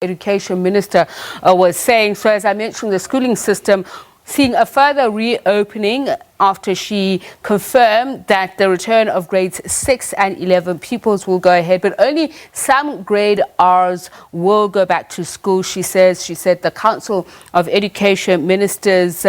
Education Minister was saying. So as I mentioned, the schooling system seeing a further reopening after she confirmed that the return of grades 6 and 11 pupils will go ahead, but only some grade Rs will go back to school. She said the Council of Education Ministers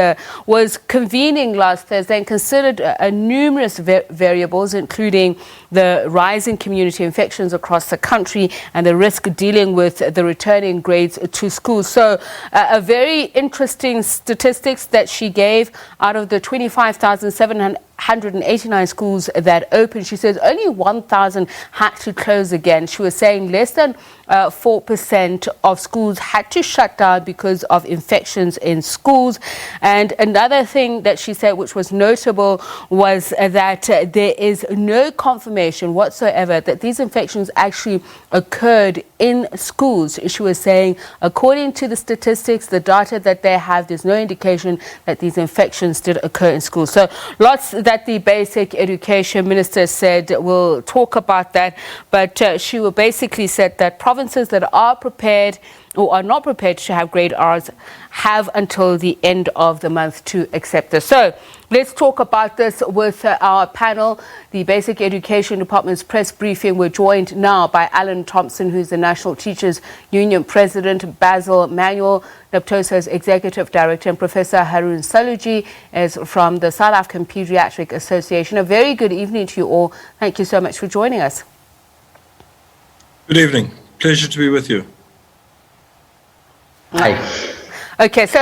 was convening last Thursday and considered numerous variables, including the rise in community infections across the country and the risk dealing with the returning grades to school. So a very interesting statistics that she gave. Out of the 25,789 schools that opened, she says only 1,000 had to close again. She was saying less than 4% of schools had to shut down because of infections in schools. And another thing that she said, which was notable, was that there is no confirmation whatsoever that these infections actually occurred in schools. She was saying, according to the statistics, the data that they have, there's no indication that these infections did occur in schools. So lots that the Basic Education Minister said. We'll talk about that. But she will basically said that provinces that are prepared or are not prepared to have grade Rs have until the end of the month to accept this. So let's talk about this with our panel. The Basic Education Department's press briefing. We're joined now by Allen Thompson, who's the National Teachers Union President, Basil, Manuel, Naptosa's Executive Director, and Professor Haroon Saloojee is from the South African Paediatric Association. A very good evening to you all. Thank you so much for joining us. Good evening. Pleasure to be with you. Hi. Okay, so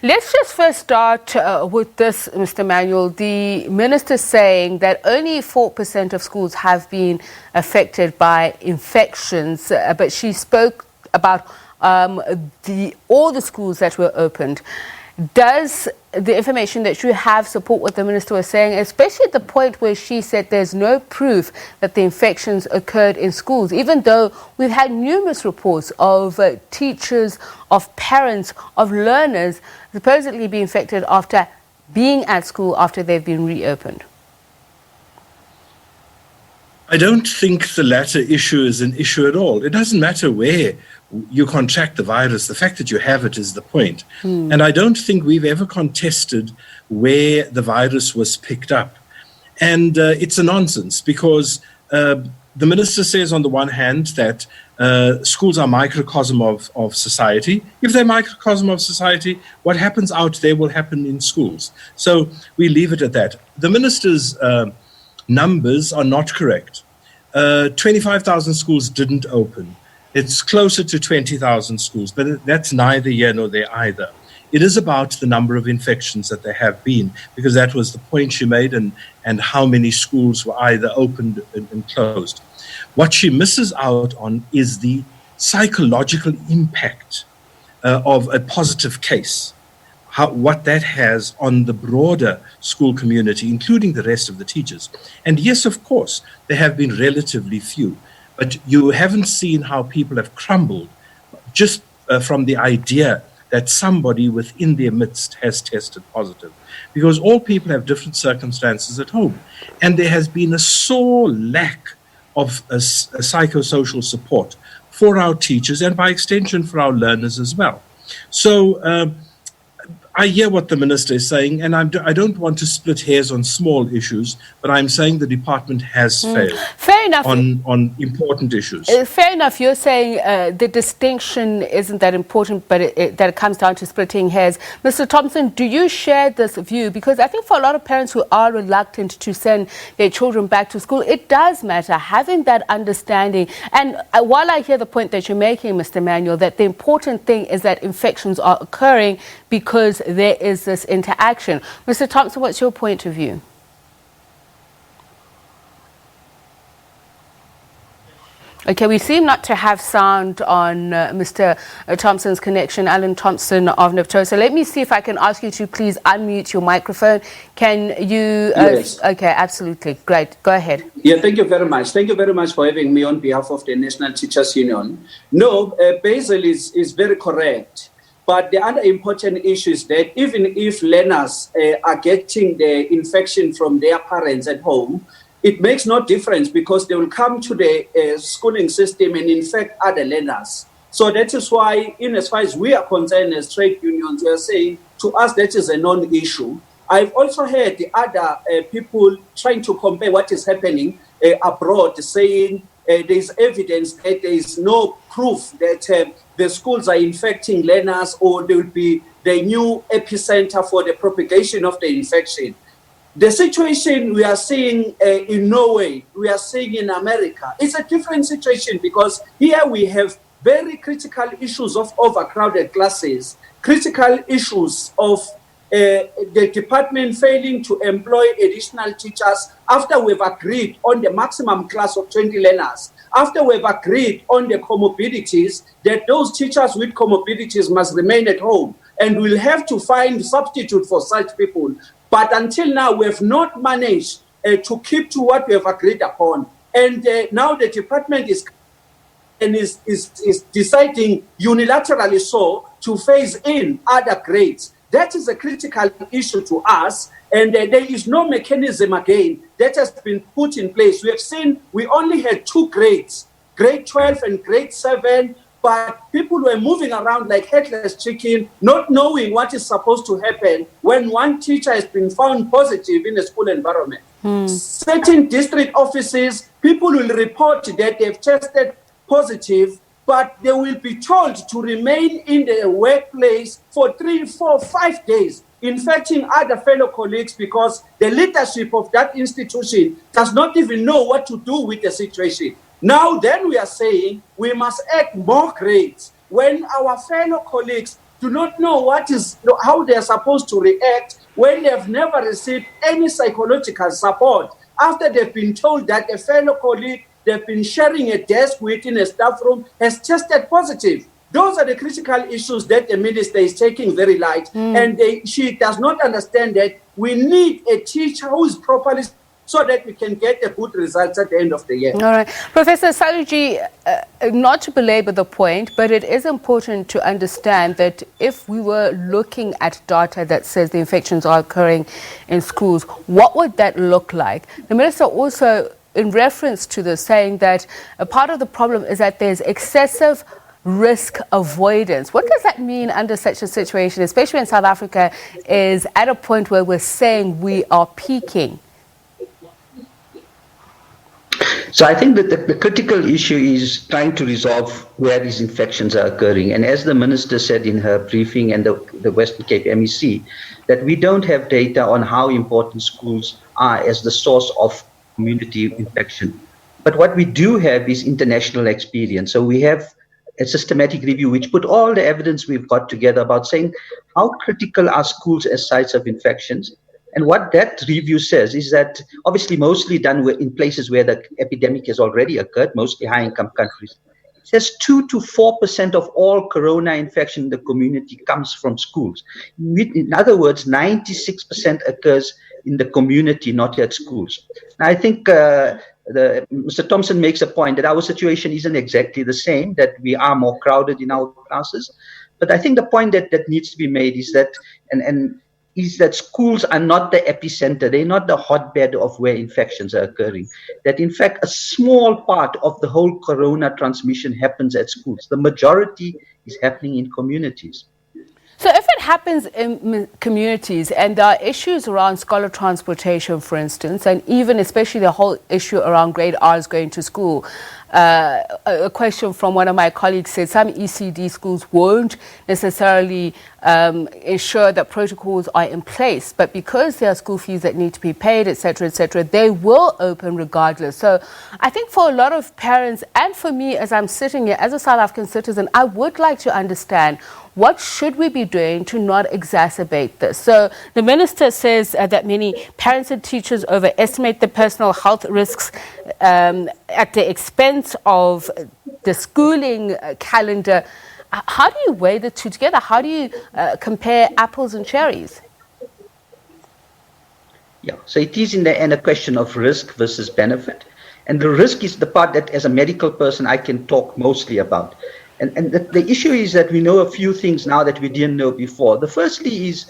let's just first start with this, Mr. Manuel. The minister saying that only 4% of schools have been affected by infections, but she spoke about all the schools that were opened. Does the information that you have support what the minister was saying, especially at the point where she said there's no proof that the infections occurred in schools, even though we've had numerous reports of teachers, of parents, of learners supposedly being infected after being at school after they've been reopened? I don't think the latter issue is an issue at all. It doesn't matter where you contract the virus. The fact that you have it is the point. And I don't think we've ever contested where the virus was picked up. And it's a nonsense because the minister says on the one hand that schools are microcosm of society. If they're microcosm of society, what happens out there will happen in schools. So we leave it at that. The minister's numbers are not correct. 25,000 schools didn't open. It's closer to 20,000 schools, but that's neither here nor there either. It is about the number of infections that there have been, because that was the point she made, and how many schools were either opened and closed. What she misses out on is the psychological impact of a positive case. What that has on the broader school community, including the rest of the teachers. And yes, of course, there have been relatively few, but you haven't seen how people have crumbled just from the idea that somebody within their midst has tested positive. Because all people have different circumstances at home. And there has been a sore lack of a psychosocial support for our teachers and by extension for our learners as well. So, I hear what the minister is saying, and I don't want to split hairs on small issues, but I'm saying the department has failed. Fair enough. On important issues. Fair enough. You're saying the distinction isn't that important, but that it comes down to splitting hairs. Mr. Thompson, do you share this view? Because I think for a lot of parents who are reluctant to send their children back to school, it does matter having that understanding. And while I hear the point that you're making, Mr. Manuel, that the important thing is that infections are occurring because there is this interaction. Mr. Thompson, what's your point of view? Okay, we seem not to have sound on Mr. Thompson's connection. Allen Thompson of Naptosa. Let me see if I can ask you to please unmute your microphone. Can you? Yes. Okay, absolutely. Great. Go ahead. Yeah, thank you very much. Thank you very much for having me on behalf of the National Teachers Union. No, Basil is very correct. But the other important issue is that even if learners are getting the infection from their parents at home, it makes no difference because they will come to the schooling system and infect other learners. So that is why, in as far as we are concerned as trade unions, we are saying to us that is a non-issue. I've also heard the other people trying to compare what is happening abroad, saying there is evidence that there is no proof that the schools are infecting learners or there will be the new epicenter for the propagation of the infection. The situation we are seeing in Norway, we are seeing in America, it's a different situation because here we have very critical issues of overcrowded classes, critical issues of the department failing to employ additional teachers after we've agreed on the maximum class of 20 learners, after we've agreed on the comorbidities, that those teachers with comorbidities must remain at home, and we'll have to find substitute for such people. But until now, we have not managed to keep to what we have agreed upon. And now the department is deciding unilaterally so to phase in other grades. That is a critical issue to us, and there is no mechanism again that has been put in place. We have seen we only had 2 grades, grade 12 and grade 7, but people were moving around like headless chicken, not knowing what is supposed to happen when one teacher has been found positive in a school environment. Certain district offices, people will report that they've tested positive, but they will be told to remain in the workplace for 3, 4, 5 days, infecting other fellow colleagues because the leadership of that institution does not even know what to do with the situation. Now then we are saying we must add more grades when our fellow colleagues do not know how they are supposed to react when they have never received any psychological support after they've been told that a fellow colleague they've been sharing a desk within a staff room has tested positive. Those are the critical issues that the minister is taking very light. And she does not understand that we need a teacher who is properly so that we can get a good results at the end of the year. All right. Professor Saloojee, not to belabor the point, but it is important to understand that if we were looking at data that says the infections are occurring in schools, what would that look like? The minister also, in reference to this, saying that a part of the problem is that there's excessive risk avoidance. What does that mean under such a situation, especially when South Africa is at a point where we're saying we are peaking? So I think that the critical issue is trying to resolve where these infections are occurring. And as the minister said in her briefing and the Western Cape MEC, that we don't have data on how important schools are as the source of community infection. But what we do have is international experience. So we have a systematic review which put all the evidence we've got together about saying how critical are schools as sites of infections. And what that review says is that obviously mostly done in places where the epidemic has already occurred, mostly high-income countries. It says 2 to 4% of all corona infection in the community comes from schools. In other words, 96% occurs in the community, not at schools. Now, I think Mr. Thompson makes a point that our situation isn't exactly the same, that we are more crowded in our classes. But I think the point that needs to be made is that, is that schools are not the epicenter. They're not the hotbed of where infections are occurring. That in fact, a small part of the whole corona transmission happens at schools. The majority is happening in communities. So if it happens in communities and there are issues around scholar transportation, for instance, and even especially the whole issue around grade R's going to school, a question from one of my colleagues said some ECD schools won't necessarily ensure that protocols are in place, but because there are school fees that need to be paid, etc., they will open regardless. So I think for a lot of parents and for me as I'm sitting here as a South African citizen, I would like to understand what should we be doing to not exacerbate this? So the minister says that many parents and teachers overestimate the personal health risks at the expense of the schooling calendar. How do you weigh the two together? How do you compare apples and cherries? Yeah, so it is in the end a question of risk versus benefit. And the risk is the part that as a medical person I can talk mostly about. And the issue is that we know a few things now that we didn't know before. The firstly is,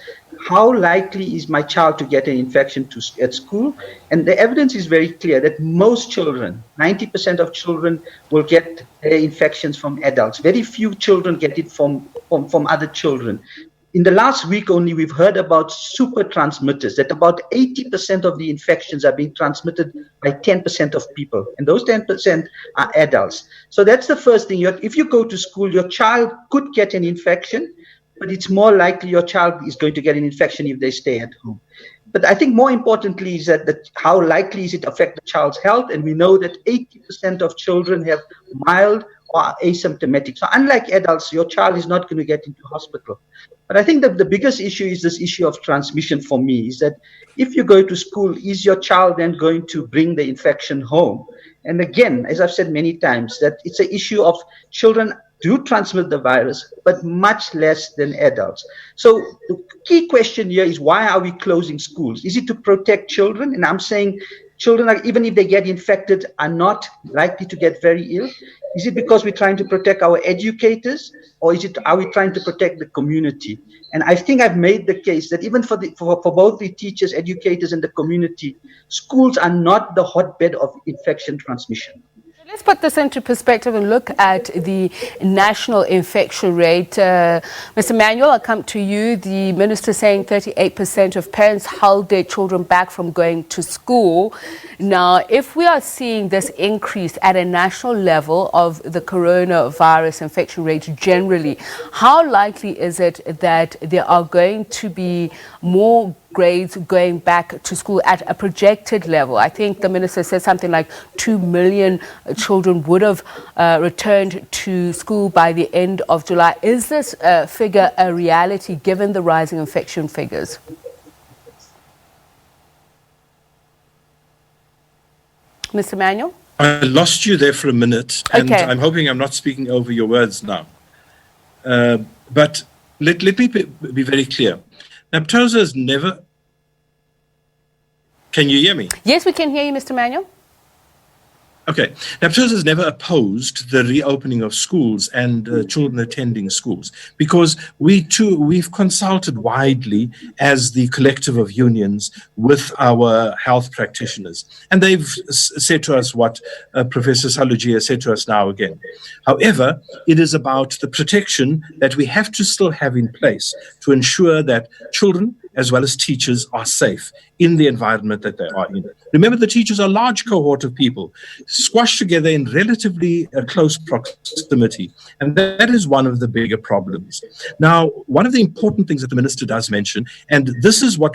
how likely is my child to get an infection at school? And the evidence is very clear that most children, 90% of children, will get their infections from adults. Very few children get it from other children. In the last week only, we've heard about super transmitters, that about 80% of the infections are being transmitted by 10% of people. And those 10% are adults. So that's the first thing. If you go to school, your child could get an infection, but it's more likely your child is going to get an infection if they stay at home. But I think more importantly is that how likely is it to affect the child's health? And we know that 80% of children have mild or asymptomatic. So unlike adults, your child is not going to get into hospital. But I think that the biggest issue is this issue of transmission for me, is that if you go to school, is your child then going to bring the infection home? And again, as I've said many times, that it's an issue of children do transmit the virus, but much less than adults. So the key question here is, why are we closing schools? Is it to protect children? And I'm saying children, are, even if they get infected, are not likely to get very ill. Is it because we're trying to protect our educators, or are we trying to protect the community? And I think I've made the case that even for both the teachers, educators, and the community, schools are not the hotbed of infection transmission. Let's put this into perspective and look at the national infection rate. Mr. Manuel, I'll come to you. The minister saying 38% of parents held their children back from going to school. Now, if we are seeing this increase at a national level of the coronavirus infection rate generally, how likely is it that there are going to be more grades going back to school at a projected level? I think the minister said something like 2 million children would have returned to school by the end of July. Is this figure a reality given the rising infection figures? Mr. Manuel? I lost you there for a minute, and Okay. I'm hoping I'm not speaking over your words now. But let me be very clear. Naptosa has never... Can you hear me? Yes, we can hear you, Mr. Manuel. Okay. Naptosa has never opposed the reopening of schools and children attending schools, because we've consulted widely as the collective of unions with our health practitioners. And they've said to us what Professor Saloojee has said to us now again. However, it is about the protection that we have to still have in place to ensure that children as well as teachers are safe in the environment that they are in. Remember, the teachers are a large cohort of people squashed together in relatively close proximity, and that is one of the bigger problems. Now, one of the important things that the minister does mention, and this is where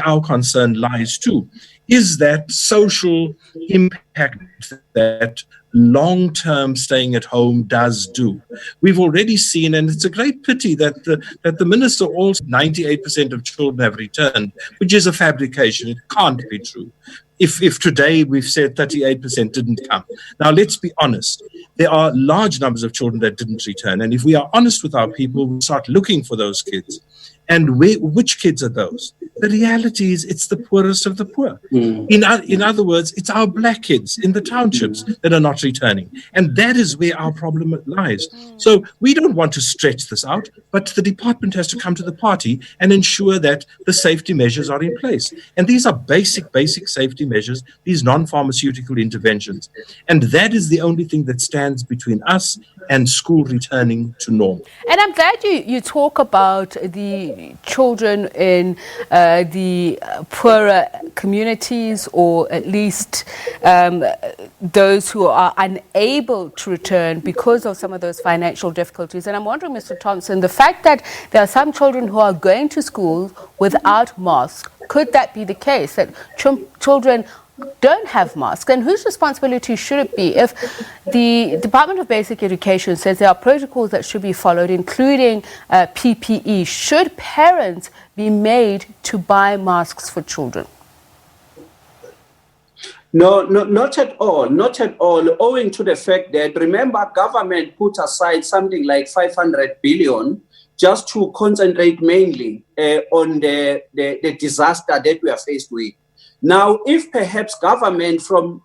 our concern lies too, is that social impact that long-term staying at home does do. We've already seen, and it's a great pity that the minister also 98% of children have returned, which is a fabrication. It can't be true. If today we've said 38% didn't come. Now, let's be honest. There are large numbers of children that didn't return. And if we are honest with our people, we start looking for those kids. And which kids are those? The reality is it's the poorest of the poor. In other words, it's our black kids in the townships that are not returning. And that is where our problem lies. So we don't want to stretch this out, but the department has to come to the party and ensure that the safety measures are in place. And these are basic safety measures, these non-pharmaceutical interventions. And that is the only thing that stands between us and school returning to normal. And I'm glad you talk about the children in the poorer communities, or at least those who are unable to return because of some of those financial difficulties. And I'm wondering, Mr. Thompson, the fact that there are some children who are going to school without masks, could that be the case, that children don't have masks? And whose responsibility should it be if the Department of Basic Education says there are protocols that should be followed, including PPE? Should parents be made to buy masks for children? No, not at all. Not at all. Owing to the fact that, remember, government put aside something like 500 billion just to concentrate mainly on the disaster that we are faced with. Now, if perhaps government from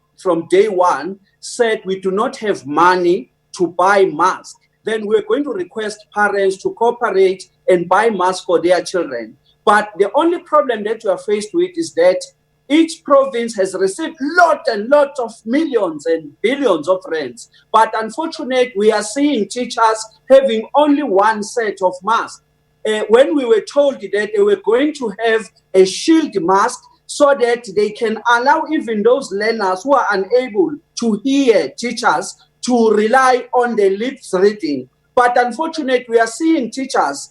day one said we do not have money to buy masks, then we're going to request parents to cooperate and buy masks for their children. But the only problem that we are faced with is that each province has received lot and lot of millions and billions of rands. But unfortunately, we are seeing teachers having only one set of masks. When we were told that they were going to have a shield mask so that they can allow even those learners who are unable to hear teachers to rely on the lips reading. But unfortunately, we are seeing teachers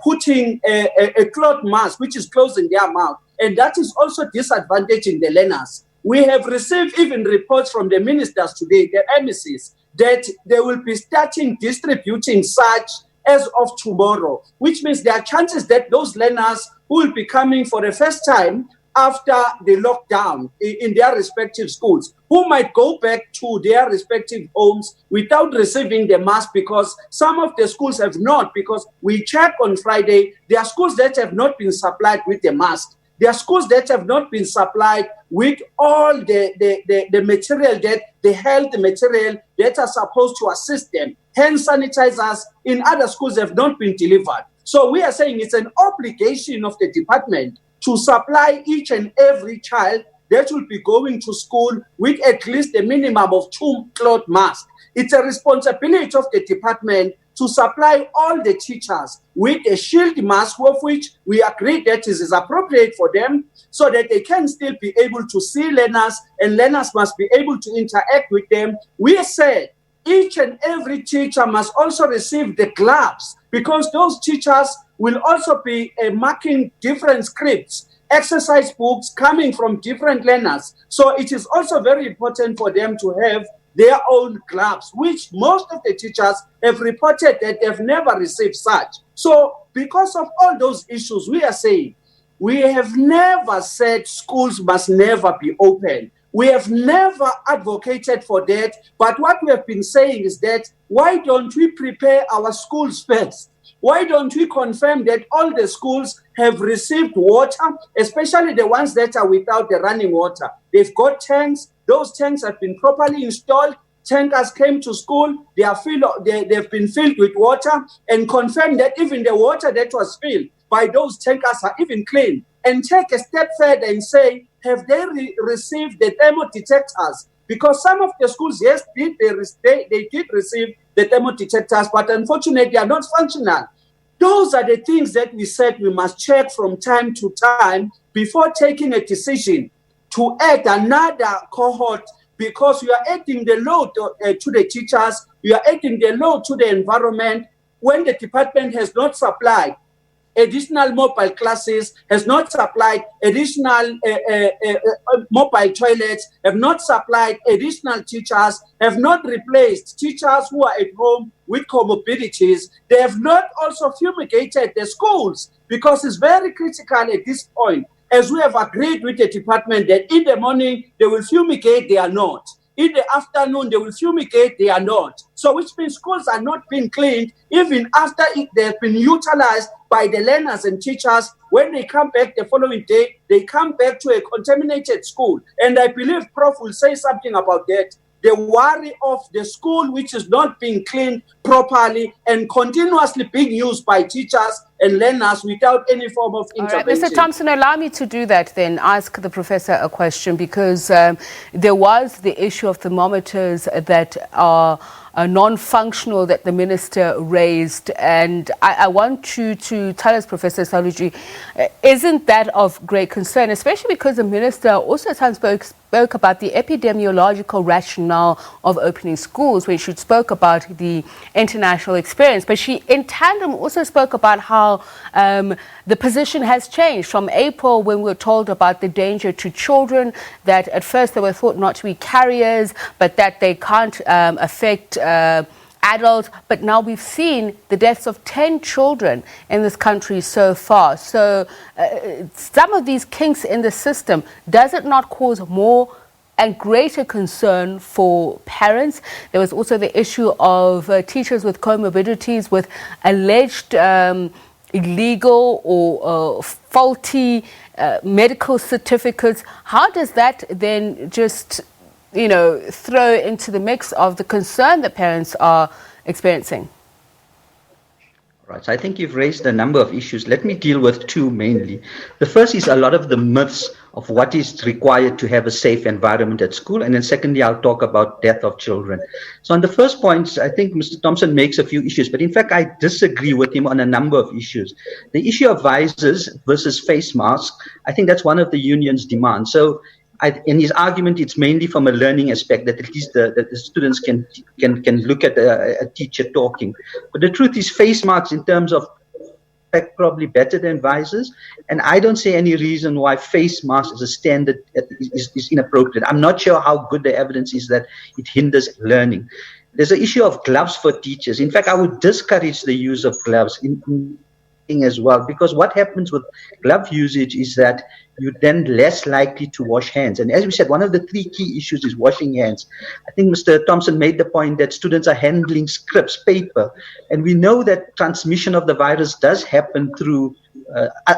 putting a cloth mask, which is closing their mouth. And that is also disadvantaging the learners. We have received even reports from the ministers today, the MECs, that they will be starting distributing such as of tomorrow, which means there are chances that those learners who will be coming for the first time after the lockdown in their respective schools, who might go back to their respective homes without receiving the mask, because some of the schools have not, because we checked on Friday, there are schools that have not been supplied with the mask. There are schools that have not been supplied with all the material, that the health material that are supposed to assist them. Hand sanitizers in other schools have not been delivered. So we are saying it's an obligation of the department to supply each and every child that will be going to school with at least a minimum of 2 cloth masks. It's a responsibility of the department to supply all the teachers with a shield mask, of which we agree that is appropriate for them, so that they can still be able to see learners, and learners must be able to interact with them. We said each and every teacher must also receive the gloves, because those teachers will also be marking different scripts, exercise books coming from different learners. So it is also very important for them to have their own gloves, which most of the teachers have reported that they've never received such. So because of all those issues, we are saying we have never said schools must never be open. We have never advocated for that. But what we have been saying is that why don't we prepare our schools first? Why don't we confirm that all the schools have received water, especially the ones that are without the running water? They've got tanks. Those tanks have been properly installed. Tankers came to school. They've been filled with water, and confirm that even the water that was filled by those tankers are even clean. And take a step further and say, have they received the thermodetectors? Because some of the schools, yes, they did receive the thermodetectors, but unfortunately, they are not functional. Those are the things that we said we must check from time to time before taking a decision to add another cohort, because we are adding the load to the teachers, we are adding the load to the environment when the department has not supplied additional mobile classes, has not supplied additional mobile toilets, have not supplied additional teachers, have not replaced teachers who are at home with comorbidities. They have not also fumigated the schools, because it's very critical at this point, as we have agreed with the department that in the morning they will fumigate, they are not. In the afternoon, they will fumigate, they are not. So which means schools are not being cleaned even after they've been utilized by the learners and teachers. When they come back the following day, they come back to a contaminated school. And I believe Prof will say something about that. The worry of the school which is not being cleaned properly and continuously being used by teachers and learners without any form of intervention. Mr. Thompson, allow me to do that then, ask the professor a question, because there was the issue of thermometers that are non-functional that the minister raised, and I want you to tell us, Professor Saloojee, isn't that of great concern, especially because the minister also at times spoke about the epidemiological rationale of opening schools when she spoke about the international experience, but she in tandem also spoke about how the position has changed from April, when we were told about the danger to children, that at first they were thought not to be carriers, but that they can't affect adults. But now we've seen the deaths of 10 children in this country so far. So some of these kinks in the system, does it not cause more and greater concern for parents? There was also the issue of teachers with comorbidities with alleged illegal or faulty medical certificates. How does that then just, throw into the mix of the concern that parents are experiencing? Right. So I think you've raised a number of issues. Let me deal with two mainly. The first is a lot of the myths of what is required to have a safe environment at school. And then secondly, I'll talk about death of children. So on the first point, I think Mr. Thompson makes a few issues, but in fact, I disagree with him on a number of issues. The issue of visors versus face masks, I think that's one of the union's demands. So in his argument, it's mainly from a learning aspect that at least the students can look at a teacher talking. But the truth is, face masks in terms of effect probably better than visors, and I don't see any reason why face masks as a standard is inappropriate. I'm not sure how good the evidence is that it hinders learning. There's an issue of gloves for teachers. In fact, I would discourage the use of gloves as well, because what happens with glove usage is that you're then less likely to wash hands. And as we said, one of the three key issues is washing hands. I think Mr. Thompson made the point that students are handling scripts, paper, and we know that transmission of the virus does happen through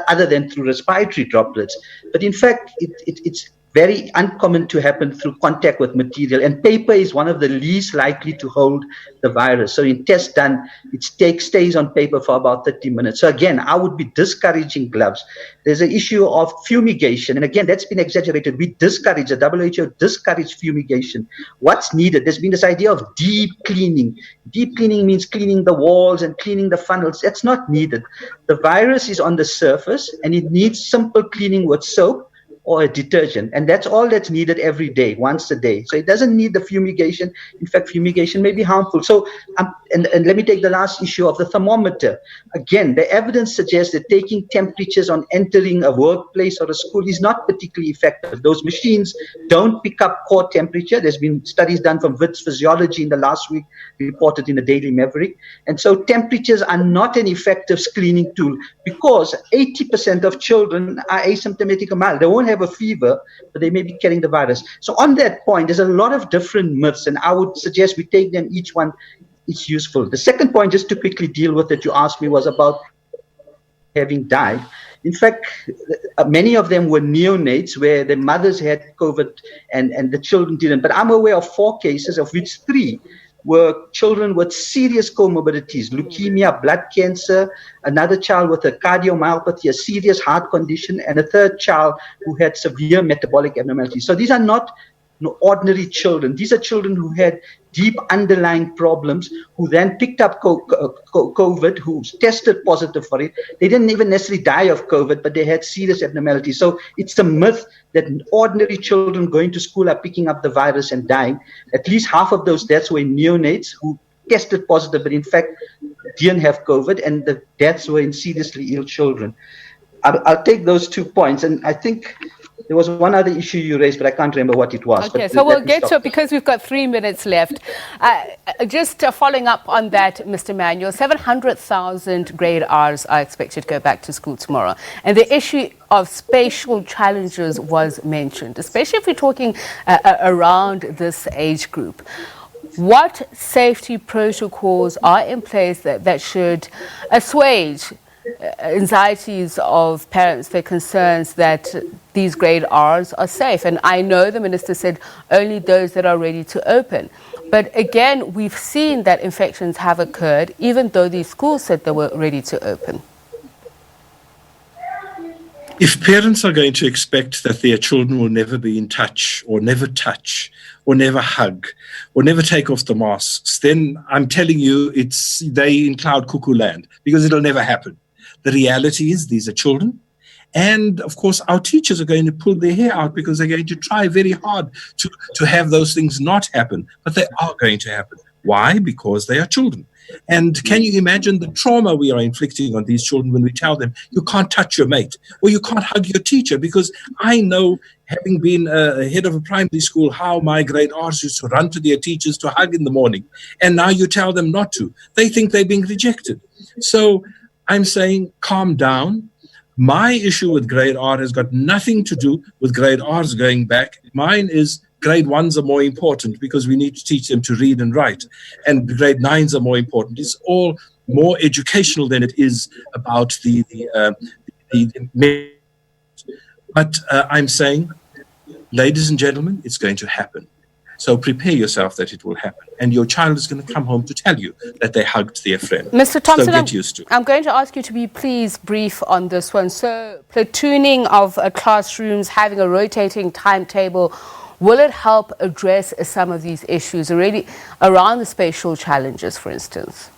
other than through respiratory droplets. But in fact, it's very uncommon to happen through contact with material, and paper is one of the least likely to hold the virus. So in tests done, it stays on paper for about 30 minutes. So again, I would be discouraging gloves. There's an issue of fumigation, and again, that's been exaggerated. We discourage, the WHO discouraged fumigation. What's needed? There's been this idea of deep cleaning. Deep cleaning means cleaning the walls and cleaning the funnels. That's not needed. The virus is on the surface, and it needs simple cleaning with soap or a detergent, and that's all that's needed every day, once a day. So it doesn't need the fumigation. In fact, fumigation may be harmful. So, and let me take the last issue of the thermometer. Again, the evidence suggests that taking temperatures on entering a workplace or a school is not particularly effective. Those machines don't pick up core temperature. There's been studies done from Wits Physiology in the last week, reported in the Daily Maverick. And so temperatures are not an effective screening tool, because 80% of children are asymptomatic or mild. They won't have a fever, but they may be carrying the virus. So on that point, there's a lot of different myths, and I would suggest we take them each one is useful. The second point, just to quickly deal with that you asked me, was about having died. In fact, many of them were neonates where the mothers had COVID and the children didn't. But I'm aware of 4 cases, of which 3 were children with serious comorbidities, leukemia, blood cancer, another child with a cardiomyopathy, a serious heart condition, and a third child who had severe metabolic abnormalities. So these are not ordinary children. These are children who had deep underlying problems, who then picked up COVID, who tested positive for it. They didn't even necessarily die of COVID, but they had serious abnormalities. So it's a myth that ordinary children going to school are picking up the virus and dying. At least half of those deaths were in neonates who tested positive, but in fact didn't have COVID, and the deaths were in seriously ill children. I'll take those 2 points, and I think there was one other issue you raised, but I can't remember what it was. Okay, so we'll get to it because we've got 3 minutes left. Just following up on that, Mr. Manuel, 700,000 grade Rs are expected to go back to school tomorrow. And the issue of spatial challenges was mentioned, especially if we're talking around this age group. What safety protocols are in place that should assuage anxieties of parents, their concerns that these grade Rs are safe? And I know the minister said only those that are ready to open. But again, we've seen that infections have occurred, even though these schools said they were ready to open. If parents are going to expect that their children will never be in touch or never hug or never take off the masks, then I'm telling you they in cloud cuckoo land, because it'll never happen. The reality is these are children. And of course, our teachers are going to pull their hair out because they're going to try very hard to have those things not happen. But they are going to happen. Why? Because they are children. And can you imagine the trauma we are inflicting on these children when we tell them you can't touch your mate or you can't hug your teacher? Because I know, having been head of a primary school, how my grade Rs used to run to their teachers to hug in the morning. And now you tell them not to. They think they're being rejected. So I'm saying calm down. My issue with grade R has got nothing to do with grade Rs going back. Mine is grade 1s are more important because we need to teach them to read and write. And grade 9s are more important. It's all more educational than it is about But I'm saying, ladies and gentlemen, it's going to happen. So prepare yourself that it will happen. And your child is going to come home to tell you that they hugged their friend. Mr. Thompson, so get used to it. I'm going to ask you to be please brief on this one. So platooning of classrooms, having a rotating timetable, will it help address some of these issues already around the spatial challenges, for instance?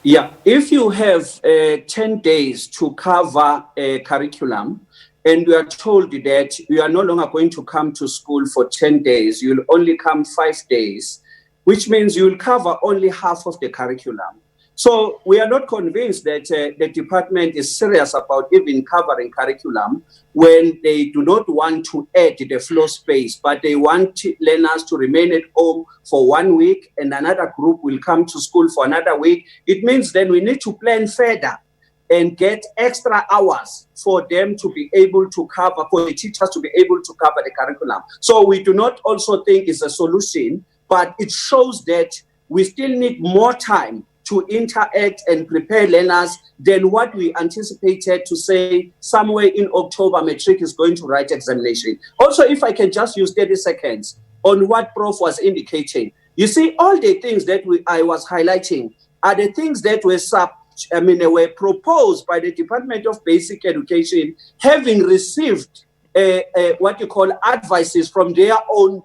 Yeah, if you have 10 days to cover a curriculum, and we are told that you are no longer going to come to school for 10 days, you'll only come 5 days, which means you'll cover only half of the curriculum. So we are not convinced that the department is serious about even covering curriculum when they do not want to add the floor space, but they want learners to remain at home for 1 week and another group will come to school for another week. It means then we need to plan further and get extra hours for them to be able to cover, for the teachers to be able to cover the curriculum. So we do not also think it's a solution, but it shows that we still need more time to interact and prepare learners than what we anticipated to say somewhere in October, Matric is going to write examination. Also, if I can just use 30 seconds on what Prof was indicating. You see, all the things that I was highlighting are the things that were proposed by the Department of Basic Education, having received what you call advices from their own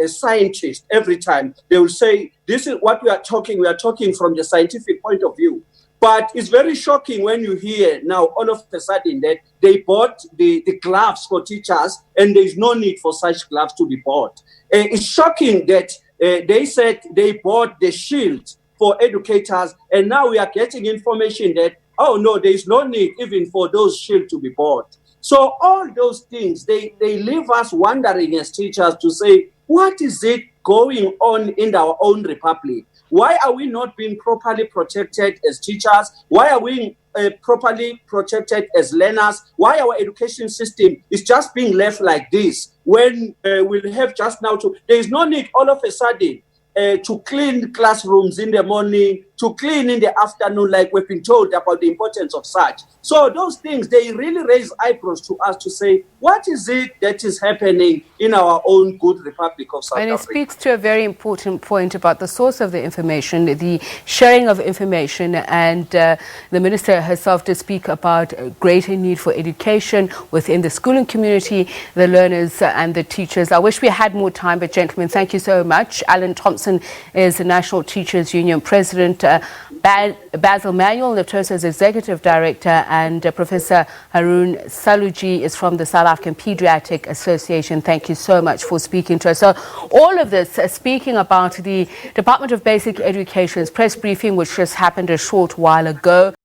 scientists. Every time they will say, this is what we are talking from the scientific point of view. But it's very shocking when you hear now all of a sudden that they bought the gloves for teachers and there is no need for such gloves to be bought. It's shocking that they said they bought the shield for educators, and now we are getting information that, oh no, there is no need even for those shields to be bought. So all those things, they leave us wondering as teachers to say, what is it going on in our own republic? Why are we not being properly protected as teachers? Why are we properly protected as learners? Why our education system is just being left like this when we'll have just now to, there is no need all of a sudden to clean classrooms in the morning, to clean in the afternoon, like we've been told about the importance of such. So those things, they really raise eyebrows to us to say, what is it that is happening in our own good Republic of South Africa? And it speaks to a very important point about the source of the information, the sharing of information, and the Minister herself did speak about a greater need for education within the schooling community, the learners and the teachers. I wish we had more time, but gentlemen, thank you so much. Allen Thompson is the National Teachers Union President. Basil, Manuel, Naptosa's Executive Director, and Professor Haroon, Saloojee is from the South African Paediatric Association. Thank you so much for speaking to us. So all of this speaking about the Department of Basic Education's press briefing, which just happened a short while ago.